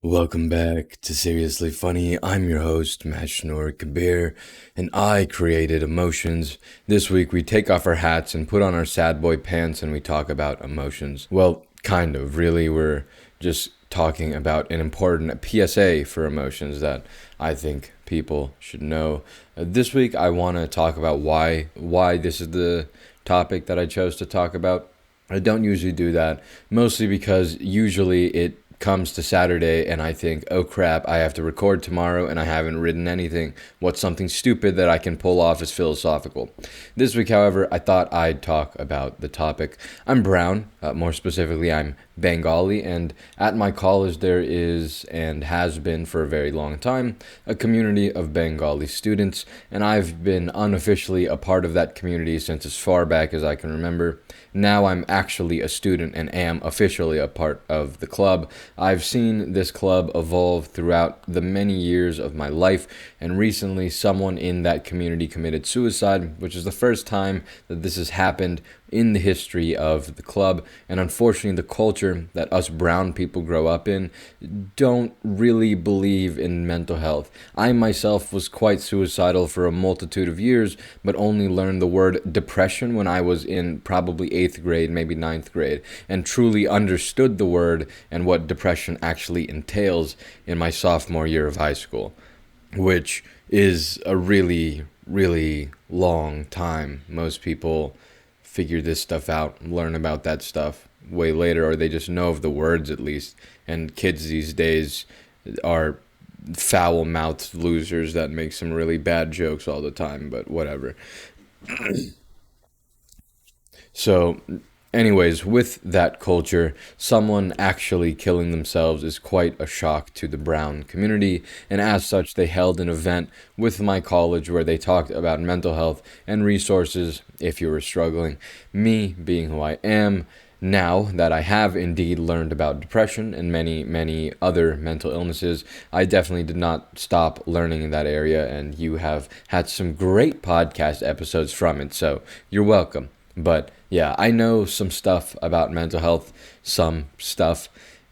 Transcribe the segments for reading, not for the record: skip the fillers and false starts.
Welcome back to Seriously Funny. I'm your host, Mashnur Kabir, and I created emotions. This week we take off our hats and put on our sad boy pants and we talk about emotions. Well, kind of. Really, we're just talking about an important PSA for emotions that I think people should know. This week I want to talk about why this is the topic that I chose to talk about. I don't usually do that, mostly because usually it comes to Saturday and I think, oh crap, I have to record tomorrow and I haven't written anything. What's something stupid that I can pull off as philosophical? This week, however, I thought I'd talk about the topic. I'm brown, more specifically, I'm Bengali, and at my college there is and has been for a very long time a community of Bengali students, and I've been unofficially a part of that community since as far back as I can remember. Now I'm actually a student and am officially a part of the club. I've seen this club evolve throughout the many years of my life, and recently someone in that community committed suicide, which is the first time that this has happened in the history of the club. And unfortunately, the culture that us brown people grow up in don't really believe in mental health. I myself was quite suicidal for a multitude of years, but only learned the word depression when I was in probably 8th grade, maybe ninth grade, and truly understood the word and what depression actually entails in my sophomore year of high school, which is a really, really long time. Most people figure this stuff out, learn about that stuff way later, or they just know of the words at least. And kids these days are foul mouthed losers that make some really bad jokes all the time, but whatever. So, anyways, with that culture, someone actually killing themselves is quite a shock to the brown community, and as such, they held an event with my college where they talked about mental health and resources if you were struggling. Me, being who I am, now that I have indeed learned about depression and many, many other mental illnesses, I definitely did not stop learning in that area, and you have had some great podcast episodes from it, so you're welcome. But yeah, I know some stuff about mental health, some stuff,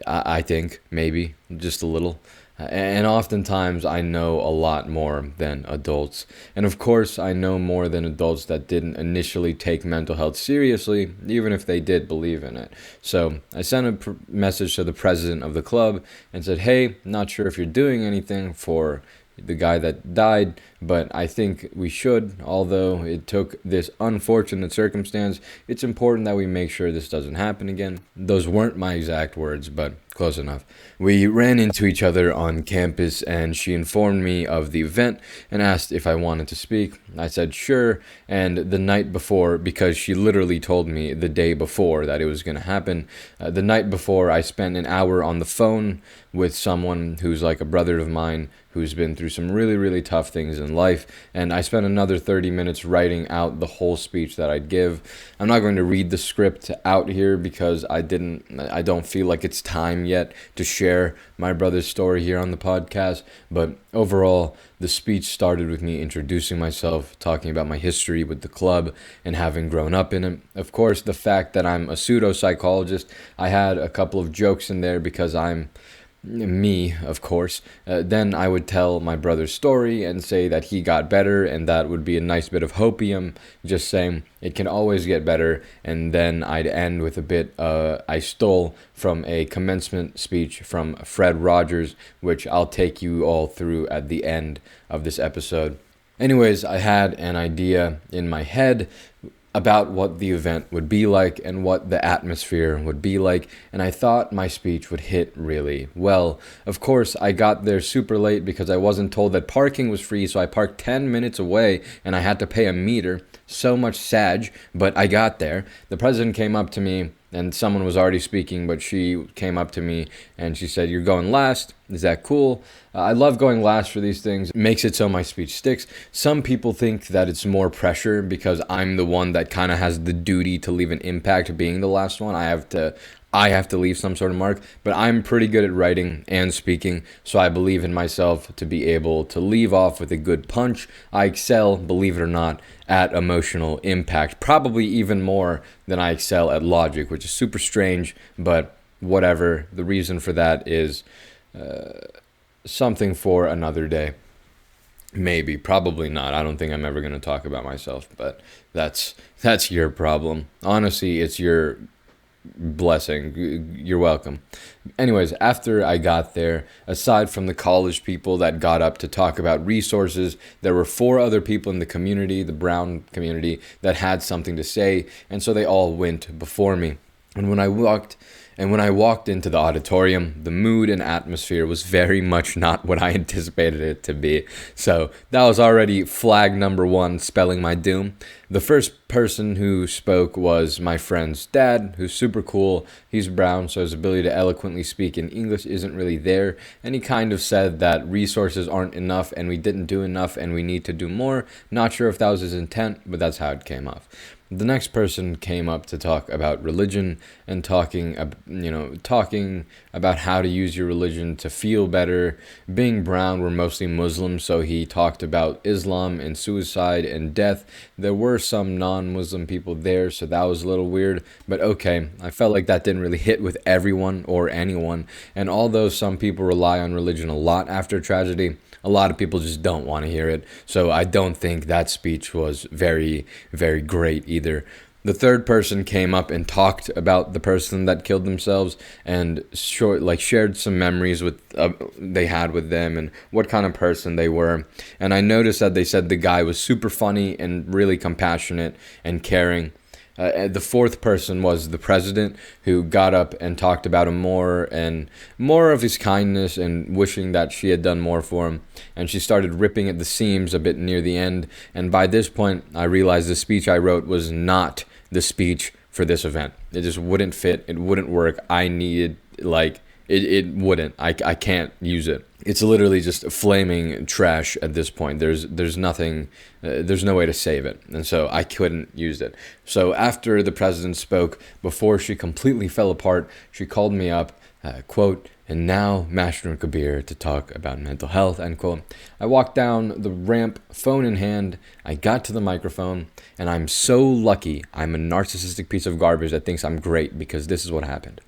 I think, maybe, just a little. And oftentimes I know a lot more than adults. And of course, I know more than adults that didn't initially take mental health seriously, even if they did believe in it. So I sent a message to the president of the club and said, hey, not sure if you're doing anything for the guy that died, but I think we should. Although it took this unfortunate circumstance, it's important that we make sure this doesn't happen again. Those weren't my exact words, but close enough. We ran into each other on campus, and she informed me of the event and asked if I wanted to speak. I said sure, and the night before, because she literally told me the day before that it was going to happen, the night before I spent an hour on the phone with someone who's like a brother of mine who's been through some really, really tough things in life, and I spent another 30 minutes writing out the whole speech that I'd give. I'm not going to read the script out here because I don't feel like it's time yet to share my brother's story here on the podcast, but overall, the speech started with me introducing myself, talking about my history with the club and having grown up in it. Of course, the fact that I'm a pseudo psychologist, I had a couple of jokes in there because I'm me, of course. Then I would tell my brother's story and say that he got better, and that would be a nice bit of hopium, just saying it can always get better. And then I'd end with a bit I stole from a commencement speech from Fred Rogers, which I'll take you all through at the end of this episode. Anyways, I had an idea in my head about what the event would be like and what the atmosphere would be like, and I thought my speech would hit really well. Of course, I got there super late because I wasn't told that parking was free, so I parked 10 minutes away and I had to pay a meter. So much sag, but I got there. The president came up to me, and someone was already speaking, but she came up to me and she said, "You're going last. Is that cool?" I love going last for these things. It makes it so my speech sticks. Some people think that it's more pressure because I'm the one that kind of has the duty to leave an impact being the last one. I have to leave some sort of mark, but I'm pretty good at writing and speaking, so I believe in myself to be able to leave off with a good punch. I excel, believe it or not, at emotional impact, probably even more than I excel at logic, which is super strange, but whatever. The reason for that is something for another day. Maybe, probably not. I don't think I'm ever going to talk about myself, but that's your problem. Honestly, it's your blessing. You're welcome. Anyways, after I got there, aside from the college people that got up to talk about resources, there were four other people in the community, the brown community, that had something to say, and so they all went before me. And when I walked into the auditorium, the mood and atmosphere was very much not what I anticipated it to be. So that was already flag number one, spelling my doom. The first person who spoke was my friend's dad, who's super cool. He's brown, so his ability to eloquently speak in English isn't really there. And he kind of said that resources aren't enough and we didn't do enough and we need to do more. Not sure if that was his intent, but that's how it came off. The next person came up to talk about religion and talking about how to use your religion to feel better. Being brown, we're mostly Muslim, so he talked about Islam and suicide and death. There were some non-Muslim people there, so that was a little weird, but okay. I felt like that didn't really hit with everyone or anyone, and although some people rely on religion a lot after tragedy, a lot of people just don't want to hear it. So I don't think that speech was very, very great either. The third person came up and talked about the person that killed themselves and shared some memories with they had with them and what kind of person they were. And I noticed that they said the guy was super funny and really compassionate and caring. The fourth person was the president, who got up and talked about him more of his kindness and wishing that she had done more for him. And she started ripping at the seams a bit near the end. And by this point, I realized the speech I wrote was not the speech for this event. It just wouldn't fit. It wouldn't work. I needed, it wouldn't. I can't use it. It's literally just flaming trash at this point. There's nothing, there's no way to save it. And so I couldn't use it. So after the president spoke, before she completely fell apart, she called me up, quote, "And now Master Kabir to talk about mental health," end quote. I walked down the ramp, phone in hand. I got to the microphone, and I'm so lucky I'm a narcissistic piece of garbage that thinks I'm great, because this is what happened.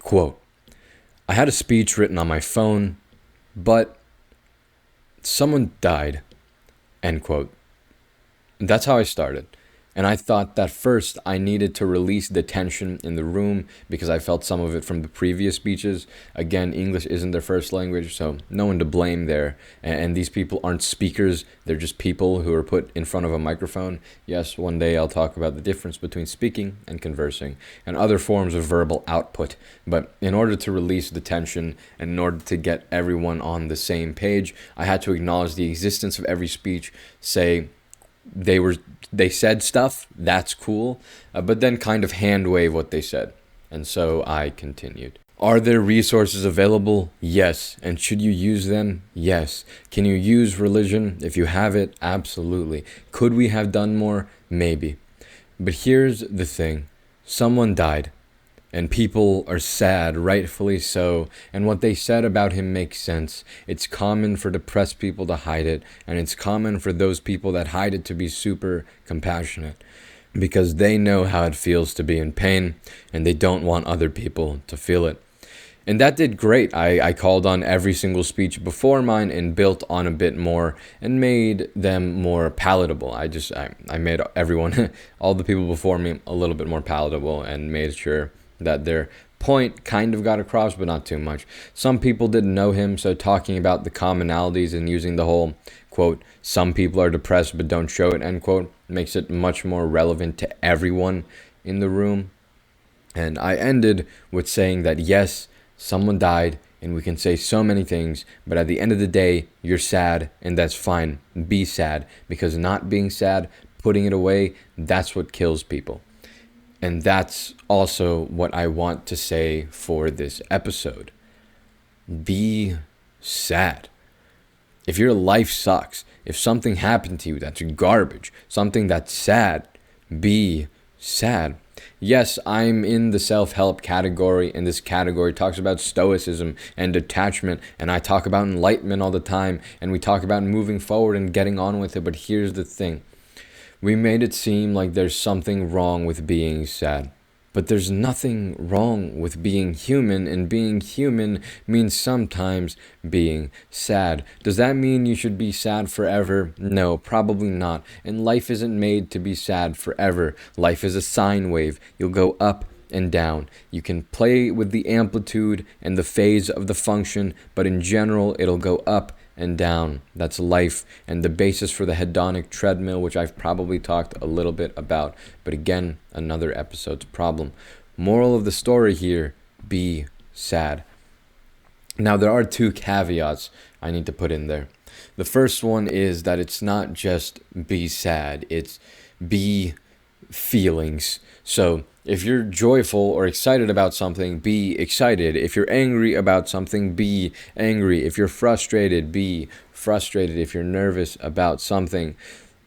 Quote, "I had a speech written on my phone, but someone died," end quote. That's how I started. And I thought that first I needed to release the tension in the room because I felt some of it from the previous speeches. Again, English isn't their first language, so no one to blame there. And these people aren't speakers. They're just people who are put in front of a microphone. Yes, one day I'll talk about the difference between speaking and conversing and other forms of verbal output. But in order to release the tension and in order to get everyone on the same page, I had to acknowledge the existence of every speech, say they said stuff, that's cool, but then kind of hand wave what they said. And so I continued. Are there resources available? Yes. And should you use them? Yes. Can you use religion? If you have it, absolutely. Could we have done more? Maybe. But here's the thing. Someone died. And people are sad, rightfully so, and what they said about him makes sense. It's common for depressed people to hide it, and it's common for those people that hide it to be super compassionate, because they know how it feels to be in pain, and they don't want other people to feel it. And that did great. I called on every single speech before mine and built on a bit more and made them more palatable. I made everyone, all the people before me, a little bit more palatable and made sure that their point kind of got across, but not too much. Some people didn't know him, so talking about the commonalities and using the whole, quote, "some people are depressed but don't show it," end quote, makes it much more relevant to everyone in the room. And I ended with saying that yes, someone died, and we can say so many things, but at the end of the day, you're sad, and that's fine. Be sad, because not being sad, putting it away, that's what kills people. And that's also what I want to say for this episode. Be sad. If your life sucks, if something happened to you that's garbage, something that's sad, be sad. Yes, I'm in the self-help category, and this category talks about stoicism and detachment, and I talk about enlightenment all the time, and we talk about moving forward and getting on with it, but here's the thing. We made it seem like there's something wrong with being sad. But there's nothing wrong with being human, and being human means sometimes being sad. Does that mean you should be sad forever? No, probably not. And life isn't made to be sad forever. Life is a sine wave. You'll go up and down. You can play with the amplitude and the phase of the function, but in general, it'll go up and down. That's life, and the basis for the hedonic treadmill, which I've probably talked a little bit about, but again, another episode's problem. Moral of the story here, be sad. Now, there are two caveats I need to put in there. The first one is that it's not just be sad, it's be feelings. So if you're joyful or excited about something, be excited. If you're angry about something, be angry. If you're frustrated, be frustrated. If you're nervous about something,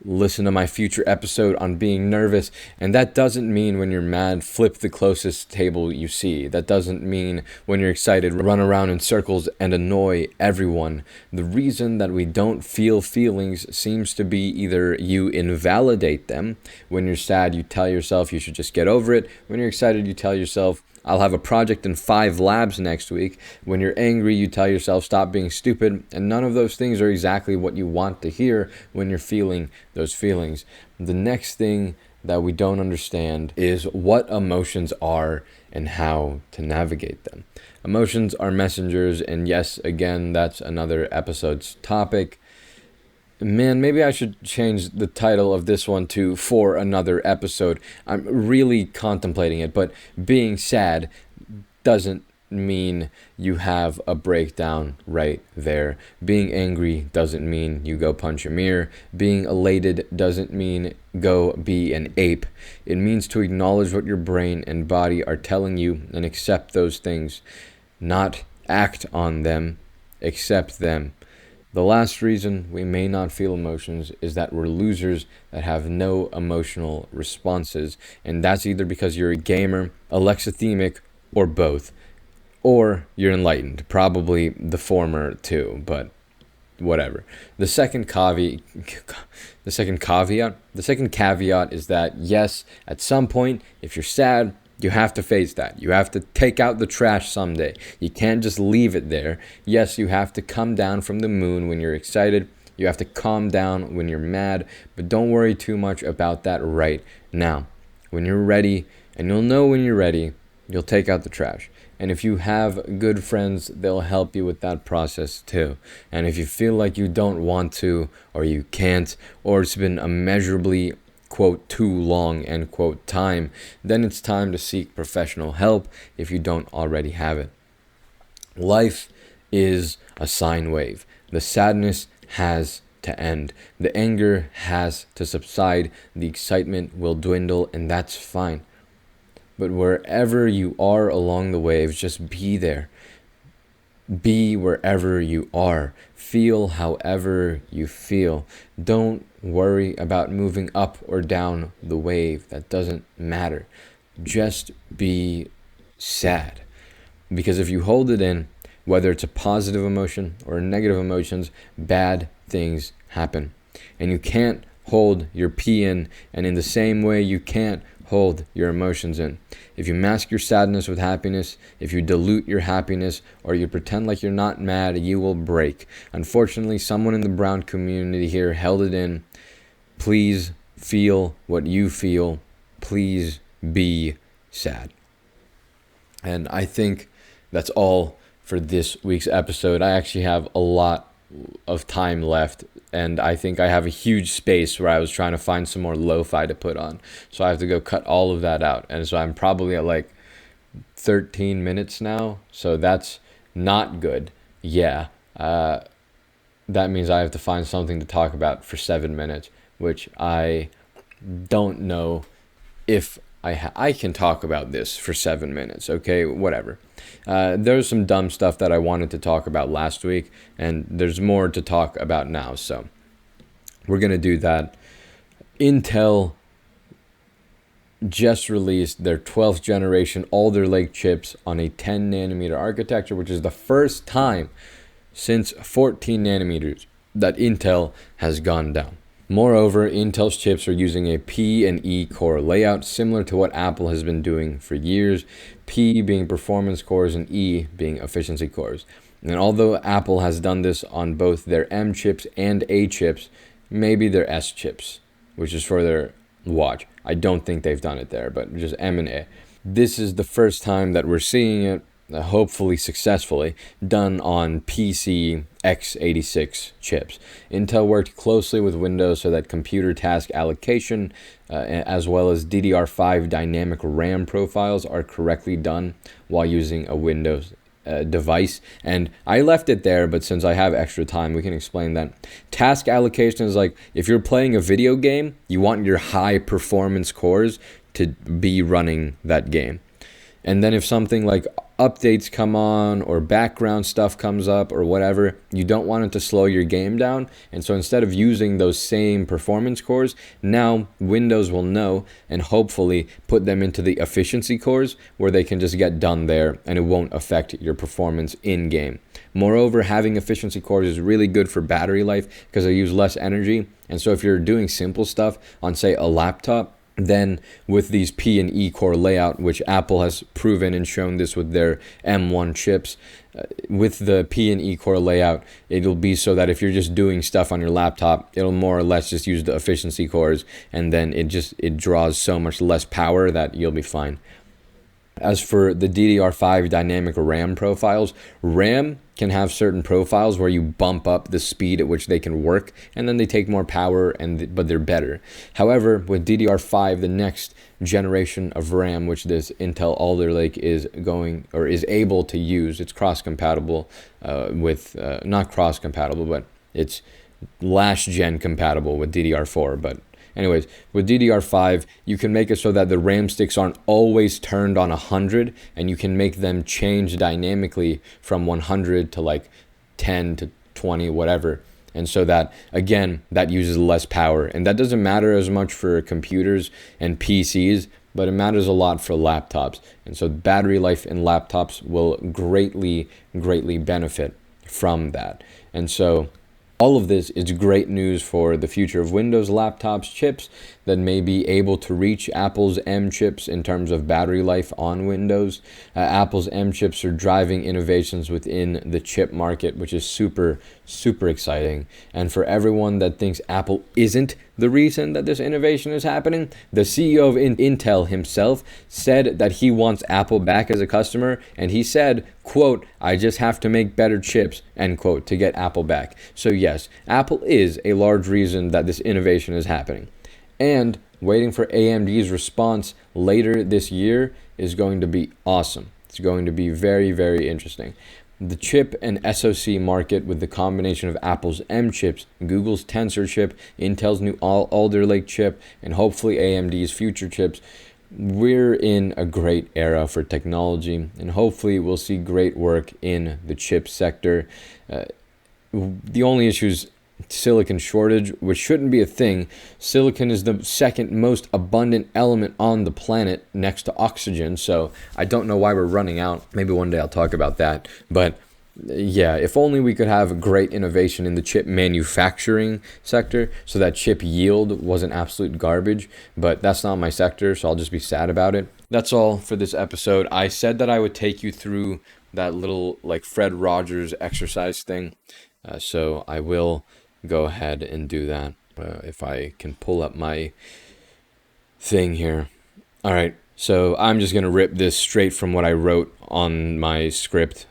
listen to my future episode on being nervous. And that doesn't mean when you're mad, flip the closest table you see. That doesn't mean when you're excited, run around in circles and annoy everyone. The reason that we don't feel feelings seems to be either you invalidate them. When you're sad, you tell yourself you should just get over it. When you're excited, you tell yourself, I'll have a project in 5 labs next week. When you're angry, you tell yourself, stop being stupid. And none of those things are exactly what you want to hear when you're feeling those feelings. The next thing that we don't understand is what emotions are and how to navigate them. Emotions are messengers, and yes, again, that's another episode's topic. Man, maybe I should change the title of this one to For Another Episode. I'm really contemplating it, but being sad doesn't mean you have a breakdown right there. Being angry doesn't mean you go punch a mirror. Being elated doesn't mean go be an ape. It means to acknowledge what your brain and body are telling you and accept those things. Not act on them, accept them. The last reason we may not feel emotions is that we're losers that have no emotional responses. And that's either because you're a gamer, alexithemic, or both. Or you're enlightened. Probably the former too, but whatever. The second caveat is that yes, at some point, if you're sad, you have to face that. You have to take out the trash someday. You can't just leave it there. Yes, you have to come down from the moon when you're excited. You have to calm down when you're mad. But don't worry too much about that right now. When you're ready, and you'll know when you're ready, you'll take out the trash. And if you have good friends, they'll help you with that process too. And if you feel like you don't want to, or you can't, or it's been immeasurably quote too long end quote time, then it's time to seek professional help if you don't already have it. Life is a sine wave. The sadness has to end. The anger has to subside. The excitement will dwindle, and that's fine. But wherever you are along the waves, just be there. Be wherever you are. Feel however you feel. Don't worry about moving up or down the wave. That doesn't matter. Just be sad. Because if you hold it in, whether it's a positive emotion or negative emotions, bad things happen. And you can't hold your pee in, and in the same way you can't hold your emotions in. If you mask your sadness with happiness, if you dilute your happiness, or you pretend like you're not mad, you will break. Unfortunately, someone in the brown community here held it in. Please feel what you feel. Please be sad. And I think that's all for this week's episode. I actually have a lot of time left, and I think I have a huge space where I was trying to find some more lo-fi to put on, so I have to go cut all of that out, and so I'm probably at like 13 minutes now, so that's not good. That means I have to find something to talk about for 7 minutes, which I don't know if I can talk about this for 7 minutes. Okay, whatever. There's some dumb stuff that I wanted to talk about last week, and there's more to talk about now, so we're going to do that. Intel just released their 12th generation Alder Lake chips on a 10 nanometer architecture, which is the first time since 14 nanometers that Intel has gone down. Moreover, Intel's chips are using a P and E core layout similar to what Apple has been doing for years, P being performance cores and E being efficiency cores. And although Apple has done this on both their M chips and A chips, maybe their S chips, which is for their watch. I don't think they've done it there, but just M and A. This is the first time that we're seeing it, hopefully successfully, done on PC x86 chips. Intel worked closely with Windows so that computer task allocation, as well as DDR5 dynamic RAM profiles, are correctly done while using a Windows device. And I left it there, but since I have extra time, we can explain that. Task allocation is like if you're playing a video game, you want your high performance cores to be running that game. And then if something like updates come on or background stuff comes up or whatever, you don't want it to slow your game down. And so instead of using those same performance cores, now Windows will know and hopefully put them into the efficiency cores where they can just get done there and it won't affect your performance in game. Moreover, having efficiency cores is really good for battery life because they use less energy. And so if you're doing simple stuff on, say, a laptop, then with these P and E core layout, which Apple has proven and shown this with their M1 chips, with the P and E core layout, it'll be so that if you're just doing stuff on your laptop, it'll more or less just use the efficiency cores, and then it draws so much less power that you'll be fine. As for the DDR5 dynamic RAM profiles, RAM can have certain profiles where you bump up the speed at which they can work, and then they take more power, but they're better. However, with DDR5, the next generation of RAM, which this Intel Alder Lake is going or is able to use, it's cross-compatible not cross-compatible, but it's last gen compatible with DDR4, but anyways, with DDR5, you can make it so that the RAM sticks aren't always turned on 100, and you can make them change dynamically from 100 to like 10 to 20, whatever. And so that, again, that uses less power. And that doesn't matter as much for computers and PCs, but it matters a lot for laptops. And so battery life in laptops will greatly, greatly benefit from that. And so all of this is great news for the future of Windows laptops chips that may be able to reach Apple's M chips in terms of battery life on Windows. Apple's M chips are driving innovations within the chip market, which is super, super exciting. And for everyone that thinks Apple isn't the reason that this innovation is happening, the CEO of Intel himself said that he wants Apple back as a customer, and he said, quote, "I just have to make better chips," end quote, to get Apple back. So yes, Apple is a large reason that this innovation is happening. And waiting for AMD's response later this year is going to be awesome. It's going to be very, very interesting. The chip and SoC market, with the combination of Apple's M chips, Google's Tensor chip, Intel's new Alder Lake chip, and hopefully AMD's future chips, we're in a great era for technology, and hopefully we'll see great work in the chip sector. The only issue is silicon shortage, which shouldn't be a thing. Silicon is the second most abundant element on the planet next to oxygen, so I don't know why we're running out. Maybe one day I'll talk about that. But yeah, if only we could have great innovation in the chip manufacturing sector so that chip yield wasn't absolute garbage, but that's not my sector, so I'll just be sad about it. That's all for this episode. I said that I would take you through that little like Fred Rogers exercise thing, so I will go ahead and do that. If I can pull up my thing here. All right, so I'm just gonna rip this straight from what I wrote on my script.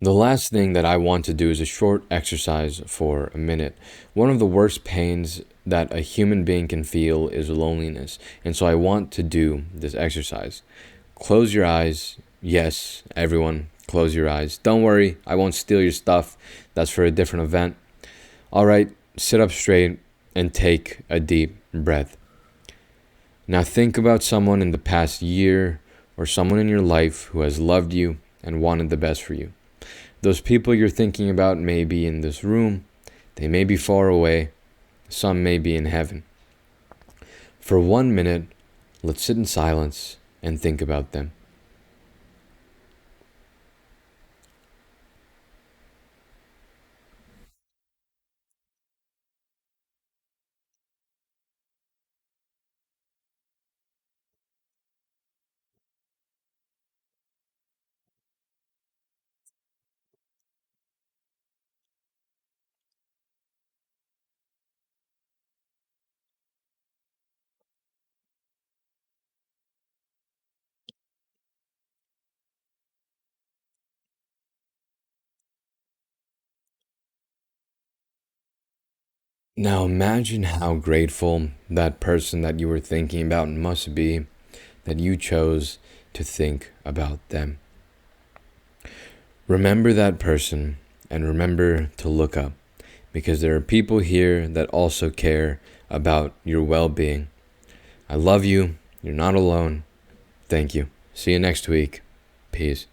The last thing that I want to do is a short exercise for a minute. One of the worst pains that a human being can feel is loneliness, and so I want to do this exercise. Close your eyes. Yes, everyone, close your eyes. Don't worry, I won't steal your stuff. That's for a different event. All right, sit up straight and take a deep breath. Now think about someone in the past year or someone in your life who has loved you and wanted the best for you. Those people you're thinking about may be in this room, they may be far away, some may be in heaven. For 1 minute, let's sit in silence and think about them. Now imagine how grateful that person that you were thinking about must be that you chose to think about them. Remember that person and remember to look up, because there are people here that also care about your well being. I love you. You're not alone. Thank you. See you next week. Peace.